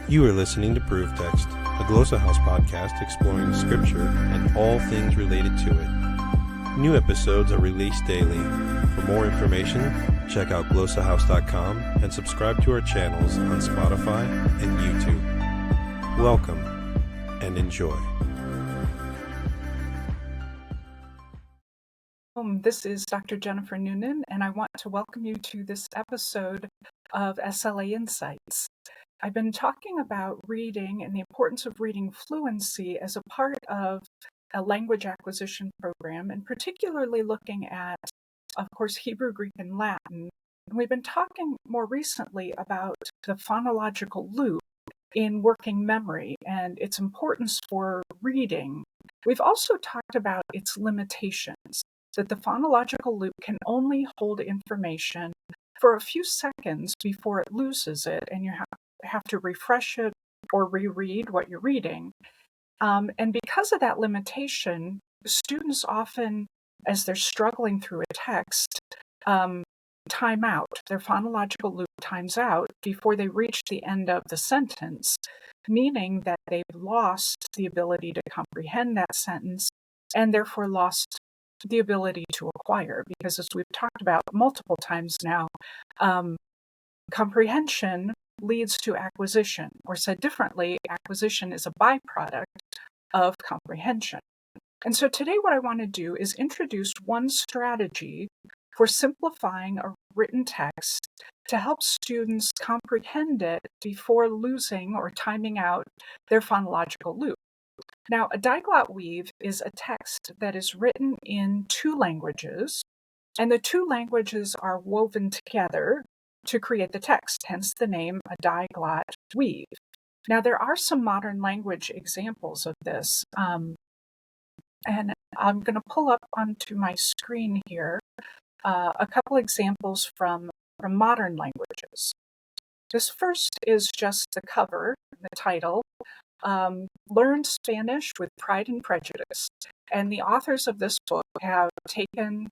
You are listening to Proof Text, a Glossa House podcast exploring Scripture and all things related to it. New episodes are released daily. For more information, check out glossahouse.com and subscribe to our channels on Spotify and YouTube. Welcome and enjoy. This is Dr. Jennifer Noonan, and I want to welcome you to this episode of SLA Insights. I've been talking about reading and the importance of reading fluency as a part of a language acquisition program, and particularly looking at, of course, Hebrew, Greek, and Latin. And we've been talking more recently about the phonological loop in working memory and its importance for reading. We've also talked about its limitations, that the phonological loop can only hold information for a few seconds before it loses it, and you have to refresh it or reread what you're reading. And because of that limitation, students often, as they're struggling through a text, time out. Their phonological loop times out before they reach the end of the sentence, meaning that they've lost the ability to comprehend that sentence and therefore lost the ability to acquire. Because as we've talked about multiple times now, comprehension leads to acquisition, or said differently, acquisition is a byproduct of comprehension. And so today what I want to do is introduce one strategy for simplifying a written text to help students comprehend it before losing or timing out their phonological loop. Now, a Diglot weave is a text that is written in two languages, and the two languages are woven together to create the text, hence the name a Diglot weave. Now, there are some modern language examples of this, and I'm going to pull up onto my screen here a couple examples from modern languages. This first is just the cover, the title, Learn Spanish with Pride and Prejudice. And the authors of this book have taken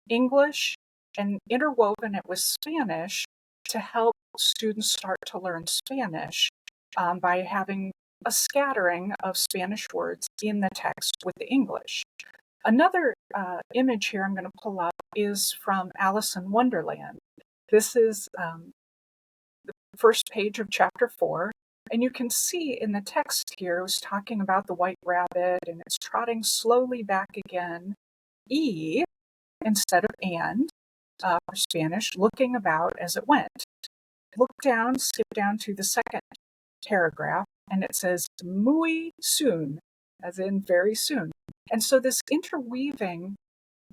English and interwoven it with Spanish to help students start to learn Spanish by having a scattering of Spanish words in the text with the English. Another image here I'm going to pull up is from Alice in Wonderland. This is the first page of chapter 4. And you can see in the text here, it was talking about the white rabbit, and it's trotting slowly back again, E instead of and, for Spanish, looking about as it went. Look down, skip down to the second paragraph, and it says muy soon, as in very soon. And so this interweaving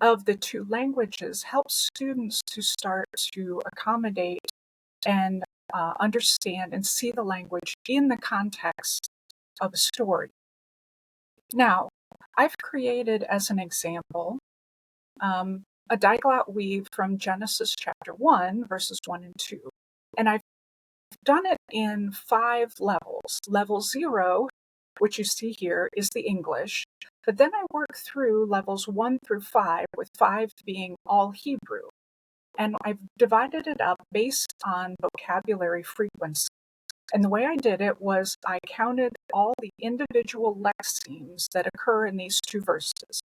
of the two languages helps students to start to accommodate and understand and see the language in the context of a story. Now, I've created as an example a Diglot weave from Genesis chapter 1, verses 1 and 2. And I've done it in 5 levels. Level 0, which you see here, is the English. But then I work through levels 1 through 5, with 5 being all Hebrew. And I've divided it up based on vocabulary frequency. And the way I did it was I counted all the individual lexemes that occur in these two verses,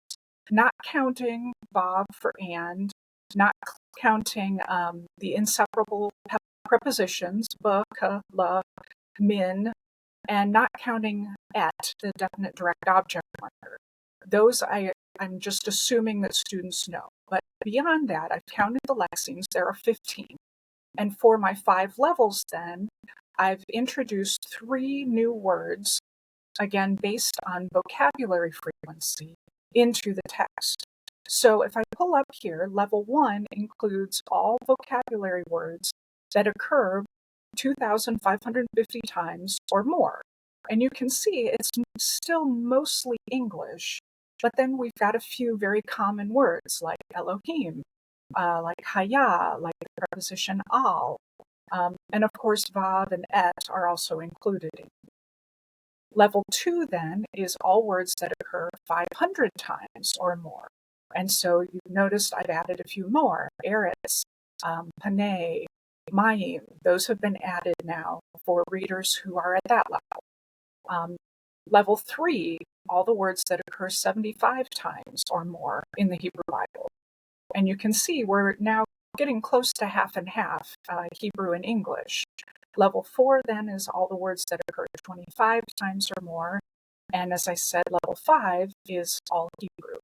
not counting vav for and, not counting the inseparable prepositions, ba, ka, la, min, and not counting et, the definite direct object marker. Those I'm just assuming that students know. But beyond that, I've counted the lexemes. There are 15. And for my 5 levels then, I've introduced 3 new words, again, based on vocabulary frequency, into the text. So if I pull up here, level 1 includes all vocabulary words that occur 2,550 times or more. And you can see it's still mostly English. But then we've got a few very common words like Elohim, like Haya, like the preposition al, and of course Vav and Et are also included. Level 2 then is all words that occur 500 times or more. And so you've noticed I've added a few more, Eretz, Panay, Mayim, those have been added now for readers who are at that level. Level 3, all the words that occur 75 times or more in the Hebrew Bible. And you can see we're now getting close to half and half, Hebrew and English. Level 4 then is all the words that occur 25 times or more. And as I said, level 5 is all Hebrew.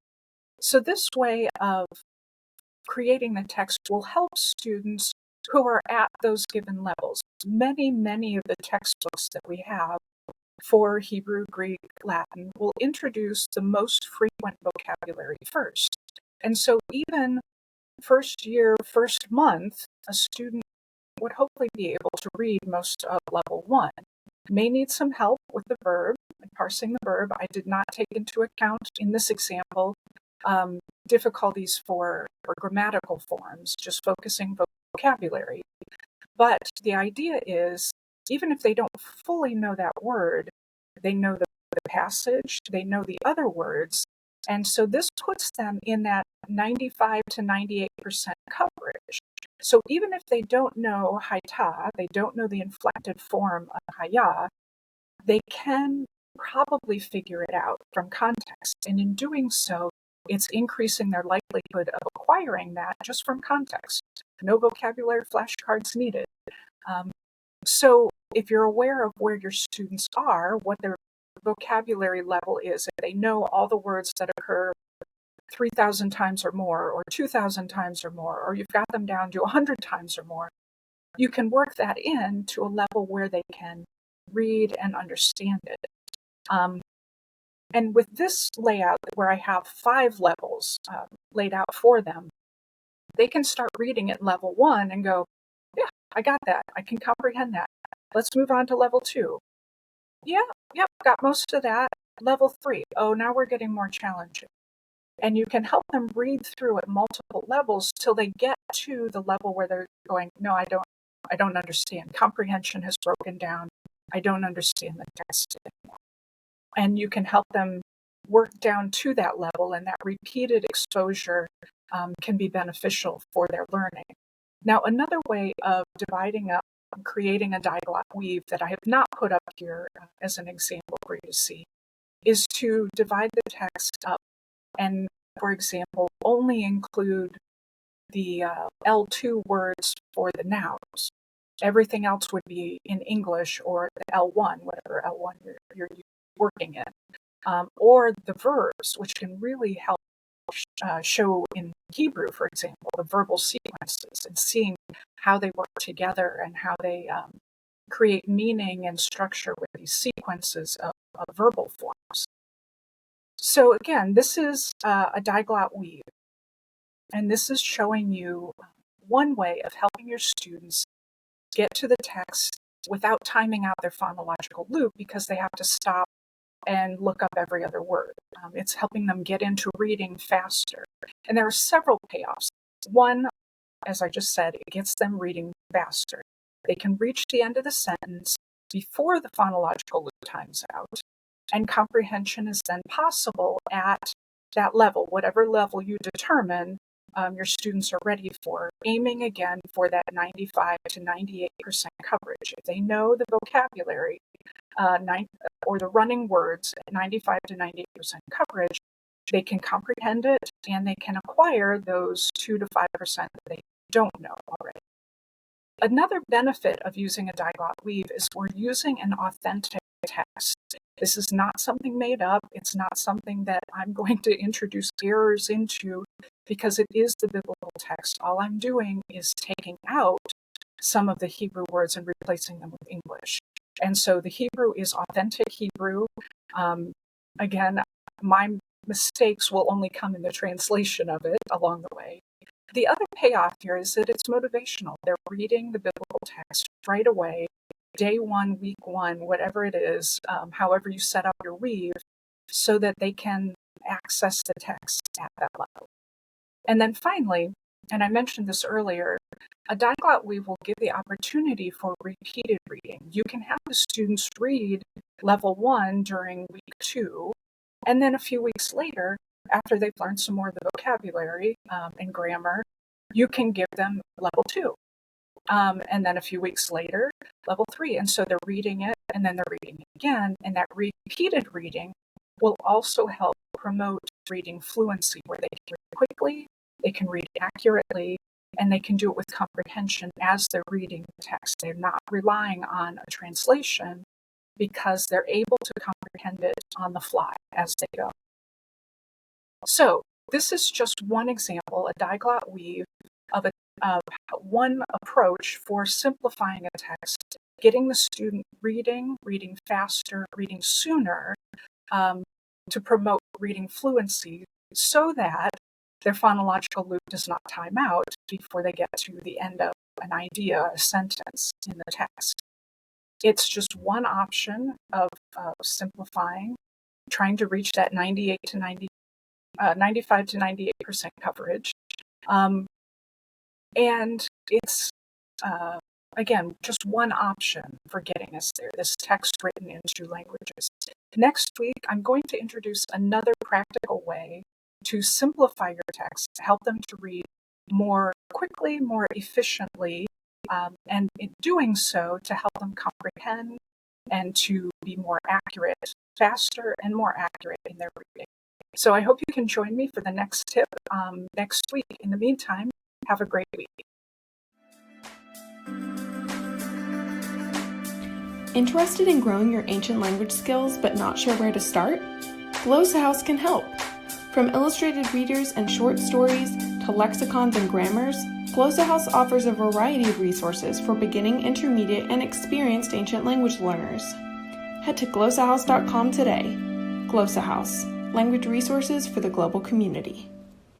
So this way of creating the text will help students who are at those given levels. Many of the textbooks that we have for Hebrew, Greek, Latin will introduce the most frequent vocabulary first. And so even first year, first month, a student would hopefully be able to read most of level 1. May need some help with the verb and parsing the verb. I did not take into account in this example difficulties for grammatical forms, just focusing vocabulary. But the idea is, even if they don't fully know that word, they know the passage, they know the other words, and so this puts them in that 95 to 98% coverage. So even if they don't know haita, they don't know the inflected form of haya, they can probably figure it out from context. And in doing so, it's increasing their likelihood of acquiring that just from context. No vocabulary flashcards needed. So if you're aware of where your students are, what their vocabulary level is, if they know all the words that occur 3,000 times or more, or 2,000 times or more, or you've got them down to 100 times or more, you can work that in to a level where they can read and understand it. And with this layout, where I have 5 levels laid out for them, they can start reading at level 1 and go, yeah, I got that. I can comprehend that. Let's move on to level 2. Yep, got most of that. Level 3. Oh, now we're getting more challenging. And you can help them read through at multiple levels till they get to the level where they're going, no, I don't understand. Comprehension has broken down. I don't understand the text anymore. And you can help them work down to that level, and that repeated exposure can be beneficial for their learning. Now, another way of dividing up and creating a Diglot weave that I have not put up here as an example for you to see is to divide the text up and, for example, only include the L2 words for the nouns. Everything else would be in English or the L1, whatever L1 you're working in, or the verbs, which can really help show in Hebrew, for example, the verbal sequences and seeing how they work together and how they create meaning and structure with these sequences of verbal forms. So again, this is a Diglot weave, and this is showing you one way of helping your students get to the text without timing out their phonological loop because they have to stop and look up every other word. It's helping them get into reading faster. And there are several payoffs. One, as I just said, it gets them reading faster. They can reach the end of the sentence before the phonological loop times out, and comprehension is then possible at that level, whatever level you determine your students are ready for, aiming again for that 95 to 98% coverage. If they know the vocabulary or the running words at 95 to 98% coverage, they can comprehend it and they can acquire those 2 to 5% that they don't know already. Another benefit of using a Diglot weave is we're using an authentic text. This is not something made up. It's not something that I'm going to introduce errors into because it is the biblical text. All I'm doing is taking out some of the Hebrew words and replacing them with English. And so the Hebrew is authentic Hebrew. Again, my mistakes will only come in the translation of it along the way. The other payoff here is that it's motivational. They're reading the biblical text right away, day 1, week 1, whatever it is, however you set up your weave, so that they can access the text at that level. And then finally, and I mentioned this earlier, a Diglot weave will give the opportunity for repeated reading. You can have the students read level 1 during week 2, and then a few weeks later, after they've learned some more of the vocabulary and grammar, you can give them level 2. And then a few weeks later, level 3. And so they're reading it, and then they're reading it again. And that repeated reading will also help promote reading fluency, where they can read quickly, they can read accurately, and they can do it with comprehension as they're reading the text. They're not relying on a translation because they're able to comprehend it on the fly as they go. So this is just one example, a Diglot weave of one approach for simplifying a text, getting the student reading faster, reading sooner, to promote reading fluency so that their phonological loop does not time out before they get to the end of an idea, a sentence in the text. It's just one option of simplifying, trying to reach that 95 to 98% coverage. And it's, again, just one option for getting us there, this text written in 2 languages. Next week, I'm going to introduce another practical way to simplify your text, to help them to read more quickly, more efficiently, and in doing so, to help them comprehend and to be more accurate, faster and more accurate in their reading. So I hope you can join me for the next tip next week. In the meantime, have a great week. Interested in growing your ancient language skills but not sure where to start? Glossa House can help. From illustrated readers and short stories to lexicons and grammars, Glossa House offers a variety of resources for beginning, intermediate, and experienced ancient language learners. Head to glossahouse.com today. Glossa House, language resources for the global community.